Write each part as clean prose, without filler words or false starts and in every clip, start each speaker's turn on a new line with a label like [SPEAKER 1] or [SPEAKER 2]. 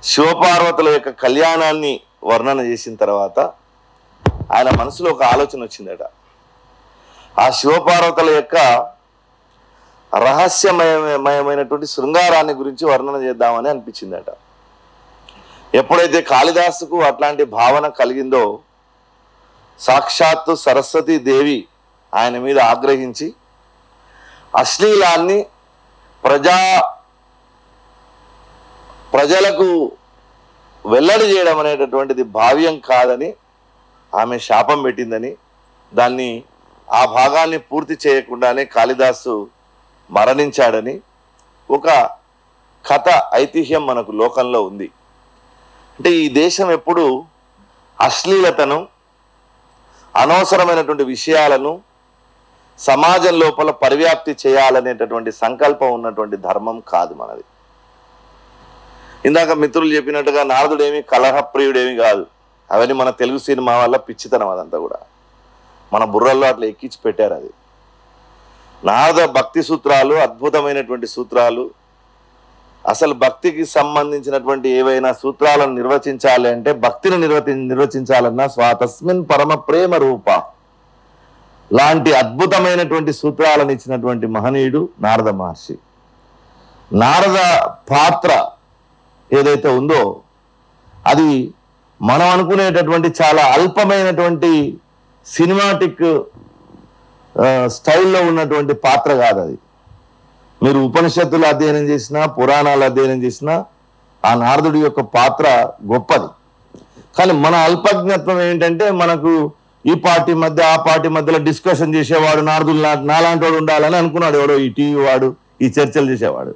[SPEAKER 1] శివపార్వతుల యొక్క కళ్యాణాన్ని వర్ణన చేసిన తర్వాత ఆయన మనసులో ఒక ఆలోచన వచ్చిందట. ఆ శివపార్వతుల యొక్క రహస్యమయమైనటువంటి శృంగారాన్ని గురించి వర్ణన చేద్దామని అనిపించిందట. ఎప్పుడైతే కాళిదాసుకు అట్లాంటి భావన కలిగిందో సాక్షాత్తు సరస్వతీ దేవి ఆయన మీద ఆగ్రహించి అశ్లీలాన్ని ప్రజలకు వెల్లడి చేయడం అనేటటువంటిది భావ్యం కాదని ఆమె శాపం పెట్టిందని, దాన్ని ఆ భాగాన్ని పూర్తి చేయకుండానే కాళిదాసు మరణించాడని ఒక కథ ఐతిహ్యం మనకు లోకంలో ఉంది. అంటే ఈ దేశం ఎప్పుడు అశ్లీలతను, అనవసరమైనటువంటి విషయాలను సమాజం లోపల పరివ్యాప్తి చేయాలనేటటువంటి సంకల్పం ఉన్నటువంటి ధర్మం కాదు మనది. ఇందాక మిత్రులు చెప్పినట్టుగా నారదుడేమి కలహప్రియుడేమి కాదు. అవన్నీ మన తెలుగు సినిమా వల్ల పిచ్చితనం, అదంతా కూడా మన బుర్రల్లో అట్లా ఎక్కించి పెట్టారు. అది నారద భక్తి సూత్రాలు అద్భుతమైనటువంటి సూత్రాలు. అసలు భక్తికి సంబంధించినటువంటి ఏవైనా సూత్రాలను నిర్వచించాలి అంటే భక్తిని నిర్వచించాలన్నా స్వాతస్మిన్ పరమ ప్రేమ రూప లాంటి అద్భుతమైనటువంటి సూత్రాలను ఇచ్చినటువంటి మహనీయుడు నారద మహర్షి. నారద పాత్ర ఏదైతే ఉందో అది మనం అనుకునేటటువంటి చాలా అల్పమైనటువంటి సినిమాటిక్ స్టైల్లో ఉన్నటువంటి పాత్ర కాదు. అది మీరు ఉపనిషత్తులు అధ్యయనం చేసినా, పురాణాలు అధ్యయనం చేసినా ఆ నారదుడి యొక్క పాత్ర గొప్పది. కానీ మన అల్పజ్ఞత్వం ఏంటంటే మనకు ఈ పార్టీ మధ్య ఆ పార్టీ మధ్యలో డిస్కషన్ చేసేవాడు నారదుడు నాలాంటి వాడు ఉండాలని అనుకున్నాడు ఎవడో ఈ టీవీ వాడు, ఈ చర్చలు చేసేవాడు.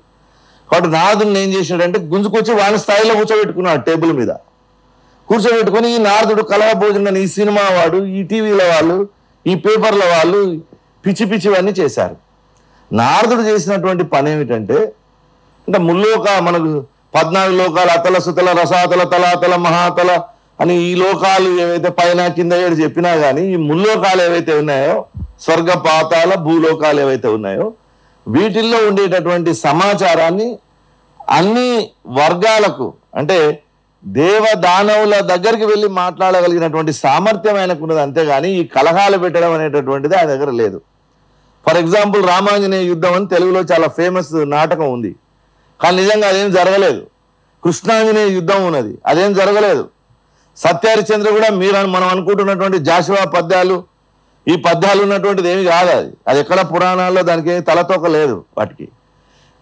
[SPEAKER 1] కాబట్టి నారదుడిని ఏం చేసినాడంటే గుంజుకొచ్చి వాళ్ళ స్థాయిలో కూర్చోబెట్టుకున్నాడు. టేబుల్ మీద కూర్చోబెట్టుకుని ఈ నారదుడు కలహ భోజనం, ఈ సినిమా వాడు, ఈ టీవీల వాళ్ళు, ఈ పేపర్ల వాళ్ళు పిచ్చి పిచ్చివన్నీ చేశారు. నారదుడు చేసినటువంటి పని ఏమిటంటే, అంటే ముల్లోక మనకు 14 లోకాలు అతల సుతల రసాతల తలాతల మహాతల అని ఈ లోకాలు ఏవైతే పైన కింద ఏడు చెప్పినా కానీ ఈ ముల్లోకాలు ఏవైతే ఉన్నాయో, స్వర్గ పాతాల భూలోకాలు ఏవైతే ఉన్నాయో వీటిల్లో ఉండేటటువంటి సమాచారాన్ని అన్ని వర్గాలకు, అంటే దేవదానవుల దగ్గరికి వెళ్ళి మాట్లాడగలిగినటువంటి సామర్థ్యం ఆయనకు ఉన్నది. అంతేగాని ఈ కలహాలు పెట్టడం అనేటటువంటిది ఆయన దగ్గర లేదు. ఫర్ ఎగ్జాంపుల్ రామాంజనేయ యుద్ధం అని తెలుగులో చాలా ఫేమస్ నాటకం ఉంది, కానీ నిజంగా అదేం జరగలేదు. కృష్ణాంజనేయ యుద్ధం ఉన్నది, అదేం జరగలేదు. సత్యహరిచంద్ర కూడా మనం అనుకుంటున్నటువంటి జాషువా పద్యాలు, ఈ పద్యాలు ఉన్నటువంటిది ఏమి కాదు. అది ఎక్కడ పురాణాల్లో దానికి ఏమి తలతోక లేదు వాటికి.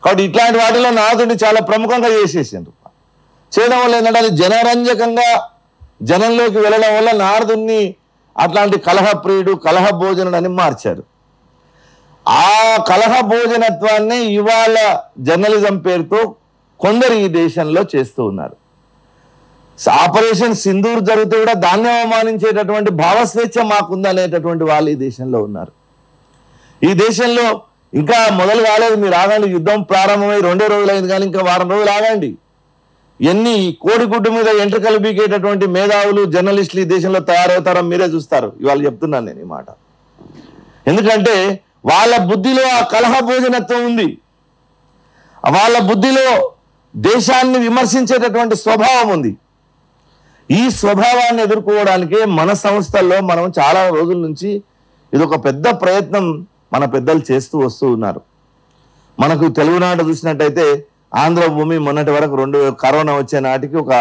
[SPEAKER 1] కాబట్టి ఇట్లాంటి వాటిలో నారదుడిని చాలా ప్రముఖంగా చేసేసిండ్రు. చేయడం వల్ల ఏంటంటే అది జనరంజకంగా జనంలోకి వెళ్ళడం వల్ల నారదుడిని అట్లాంటి కలహప్రియుడు, కలహ భోజనుడు అని మార్చారు. ఆ కలహ భోజనత్వాన్ని ఇవాళ జర్నలిజం పేరుతో కొందరు ఈ దేశంలో చేస్తూ ఉన్నారు. ఆపరేషన్ సింధూర్ జరిగితే కూడా దాన్ని అవమానించేటటువంటి భావస్వేచ్ఛ మాకుందనేటటువంటి వాళ్ళు ఈ దేశంలో ఉన్నారు. ఈ దేశంలో ఇంకా మొదలు కాలేదు, మీరు ఆగండి. యుద్ధం ప్రారంభమై 2 రోజులైంది కానీ ఇంకా వారం రోజులు ఆగండి. ఎన్ని కోడిగుడ్డు మీద ఎంట్రకలు బీకేటటువంటి మేధావులు, జర్నలిస్టులు ఈ దేశంలో తయారవుతారో మీరే చూస్తారు. ఇవాళ చెప్తున్నాను నేను ఈ మాట. ఎందుకంటే వాళ్ళ బుద్ధిలో ఆ కలహ భోజనత్వం ఉంది. వాళ్ళ బుద్ధిలో దేశాన్ని విమర్శించేటటువంటి స్వభావం ఉంది. ఈ స్వభావాన్ని ఎదుర్కోవడానికే మన సంస్థల్లో మనం చాలా రోజుల నుంచి ఇది ఒక పెద్ద ప్రయత్నం మన పెద్దలు చేస్తూ వస్తూ ఉన్నారు. మనకు తెలుగునాట చూసినట్టయితే ఆంధ్రభూమి మొన్నటి వరకు కరోనా వచ్చే నాటికి ఒక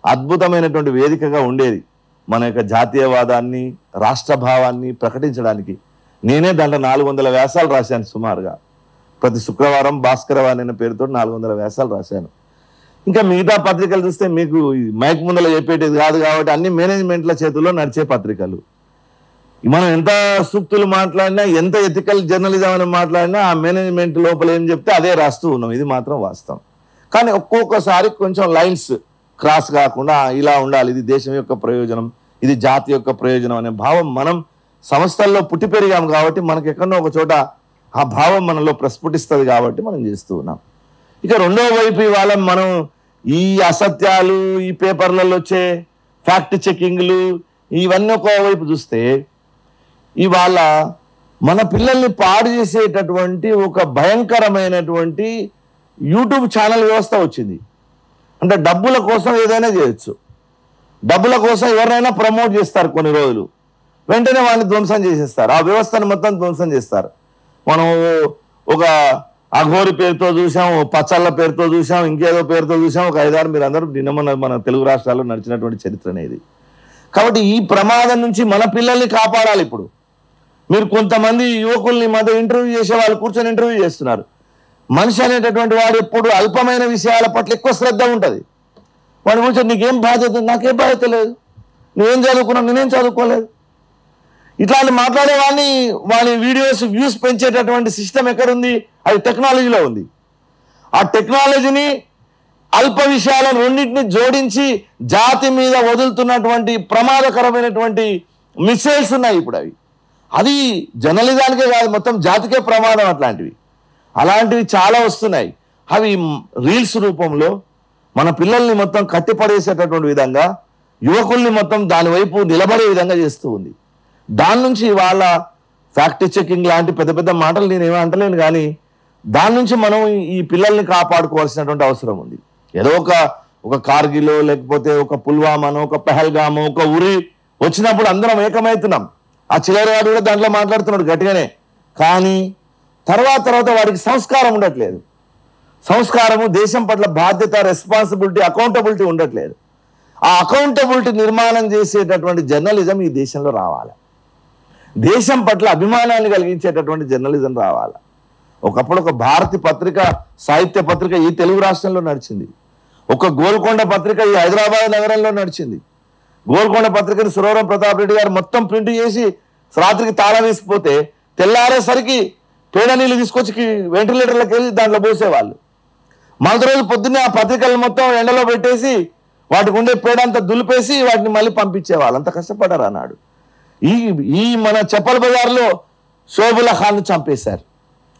[SPEAKER 1] అద్భుతమైనటువంటి వేదికగా ఉండేది. మన యొక్క జాతీయవాదాన్ని, రాష్ట్రభావాన్ని ప్రకటించడానికి. నేనే దాంట్లో 400 వ్యాసాలు రాశాను సుమారుగా. ప్రతి శుక్రవారం భాస్కరవాణి అనే పేరుతో 400 వ్యాసాలు రాశాను. ఇంకా మిగతా పత్రికలు చూస్తే మీకు మైక్ ముందర చెప్పేటిది కాదు కాబట్టి అన్ని మేనేజ్మెంట్ల చేతుల్లో నడిచే పత్రికలు. మనం ఎంత సూక్తులు మాట్లాడినా, ఎంత ఎథికల్ జర్నలిజం అని మాట్లాడినా ఆ మేనేజ్మెంట్ లోపల ఏం చెప్తే అదే రాస్తూ ఉన్నాం. ఇది మాత్రం వాస్తవం. కానీ ఒక్కొక్కసారి కొంచెం లైన్స్ క్రాస్ కాకుండా ఇలా ఉండాలి, ఇది దేశం యొక్క ప్రయోజనం, ఇది జాతి యొక్క ప్రయోజనం అనే భావం మనం సంస్థల్లో పుట్టి పెరిగాం కాబట్టి మనకి ఎక్కడో ఒక చోట ఆ భావం మనలో ప్రస్ఫుటిస్తుంది కాబట్టి మనం చేస్తూ ఉన్నాం. ఇక రెండో వైపు ఇవాళ మనం ఈ అసత్యాలు, ఈ పేపర్లలో వచ్చే ఫ్యాక్ట్ చెకింగ్లు ఇవన్నీ ఒకవైపు చూస్తే ఇవాళ మన పిల్లల్ని పాడు చేసేటటువంటి ఒక భయంకరమైనటువంటి యూట్యూబ్ ఛానల్ వ్యవస్థ వచ్చింది. అంటే డబ్బుల కోసం ఏదైనా చేయొచ్చు, డబ్బుల కోసం ఎవరినైనా ప్రమోట్ చేస్తారు కొన్ని రోజులు, వెంటనే వాడిని ధ్వంసం చేసేస్తారు, ఆ వ్యవస్థను మొత్తం ధ్వంసం చేస్తారు. మనం ఒక అఘోరి పేరుతో చూసాం, పచ్చళ్ళ పేరుతో చూసాం, ఇంకేదో పేరుతో చూసాం, ఒక 5-6 మీరు అందరూ నిన్న మన తెలుగు రాష్ట్రాల్లో నడిచినటువంటి చరిత్ర అనేది. కాబట్టి ఈ ప్రమాదం నుంచి మన పిల్లల్ని కాపాడాలి. ఇప్పుడు మీరు కొంతమంది యువకుల్ని మధ్య ఇంటర్వ్యూ చేసే వాళ్ళు కూర్చొని ఇంటర్వ్యూ చేస్తున్నారు. మనిషి అనేటటువంటి వాడు ఎప్పుడు అల్పమైన విషయాల పట్ల ఎక్కువ శ్రద్ధ ఉంటుంది. వాడి కూర్చొని నీకేం బాధ్యత, నాకేం బాధ్యత లేదు, నువ్వేం చదువుకున్నావు, నేనేం చదువుకోలేదు, ఇట్లాంటి మాట్లాడే వాని వీడియోస్ వ్యూస్ పెంచేటటువంటి సిస్టమ్ ఎక్కడుంది? అది టెక్నాలజీలో ఉంది. ఆ టెక్నాలజీని అల్ప విషయాలను రెండింటిని జోడించి జాతి మీద వదులుతున్నటువంటి ప్రమాదకరమైనటువంటి మిసైల్స్ ఉన్నాయి ఇప్పుడు. అది జర్నలిజానికే కాదు, మొత్తం జాతికే ప్రమాదం. అలాంటివి చాలా వస్తున్నాయి. అవి రీల్స్ రూపంలో మన పిల్లల్ని మొత్తం కట్టిపడేసేటటువంటి విధంగా, యువకుల్ని మొత్తం దాని వైపు నిలబడే విధంగా చేస్తూ ఉంది. దాని నుంచి వాళ్ళ ఫ్యాక్ట్ చెకింగ్ లాంటి పెద్ద పెద్ద మాటలు నేనేమీ అంటలేను, కానీ దాని నుంచి మనం ఈ పిల్లల్ని కాపాడుకోవాల్సినటువంటి అవసరం ఉంది. ఏదో ఒక కార్గిలో, లేకపోతే ఒక పుల్వామానో, ఒక పెహల్గామో, ఒక ఉరి వచ్చినప్పుడు అందరం ఏకమవుతున్నాం. ఆ చిల్లరగాడు కూడా దాంట్లో మాట్లాడుతున్నాడు గట్టిగానే, కానీ తర్వాత వాడికి సంస్కారం ఉండట్లేదు. సంస్కారము, దేశం పట్ల బాధ్యత, రెస్పాన్సిబిలిటీ, అకౌంటబిలిటీ ఉండట్లేదు. ఆ అకౌంటబిలిటీ నిర్మాణం చేసేటటువంటి జర్నలిజం ఈ దేశంలో రావాలి. దేశం పట్ల అభిమానాన్ని కలిగించేటటువంటి జర్నలిజం రావాలి. ఒకప్పుడు ఒక భారతి పత్రిక, సాహిత్య పత్రిక ఈ తెలుగు రాష్ట్రంలో నడిచింది. ఒక గోల్కొండ పత్రిక ఈ హైదరాబాద్ నగరంలో నడిచింది. గోల్కొండ పత్రికని సురవరం ప్రతాప్ రెడ్డి గారు మొత్తం ప్రింట్ చేసి రాత్రికి తాళం వేసిపోతే తెల్లారేసరికి పేడ నీళ్ళు తీసుకొచ్చి వెంటిలేటర్లకు వెళ్ళి దాంట్లో పోసేవాళ్ళు. మొదటి రోజు పొద్దున్నే ఆ పత్రికలు మొత్తం ఎండలో పెట్టేసి వాటికి ఉండే పేడ అంతా దులిపేసి వాటిని మళ్ళీ పంపించేవాళ్ళు. అంత కష్టపడ్డారు అన్నాడు. ఈ మన చెప్పల బజార్లో షోబుల్లా ఖాన్ను చంపేశారు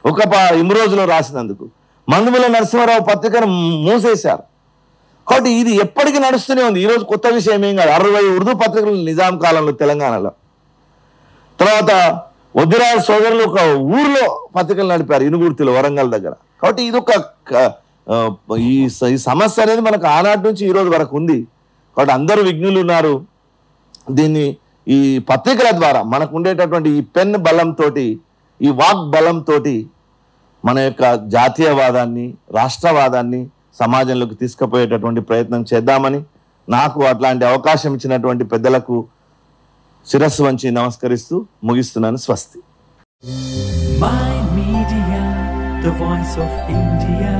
[SPEAKER 1] ఒక ఇమ్రోజులో రాసినందుకు. మందుముల నరసింహారావు పత్రికను మూసేశారు. కాబట్టి ఇది ఎప్పటికీ నడుస్తూనే ఉంది. ఈరోజు కొత్త విషయం ఏం కాదు. 60 ఉర్దూ పత్రికలు నిజాం కాలంలో తెలంగాణలో. తర్వాత వద్దిరాజు సోదరులు ఒక ఊర్లో పత్రికలు నడిపారు, ఇనుగుర్తిలో, వరంగల్ దగ్గర. కాబట్టి ఇది ఈ సమస్య అనేది మనకు ఆనాటి నుంచి ఈ రోజు వరకు ఉంది. కాబట్టి అందరూ విఘ్నులు ఉన్నారు. దీన్ని ఈ పత్రికల ద్వారా మనకు ఉండేటటువంటి ఈ పెన్ బలంతో, ఈ వాక్ బలంతో మన యొక్క జాతీయవాదాన్ని, రాష్ట్రవాదాన్ని సమాజంలోకి తీసుకుపోయేటటువంటి ప్రయత్నం చేద్దామని, నాకు అట్లాంటి అవకాశం ఇచ్చినటువంటి పెద్దలకు శిరస్సు వంచి నమస్కరిస్తూ ముగిస్తున్నాను. స్వస్తి.
[SPEAKER 2] My Media, the voice of India.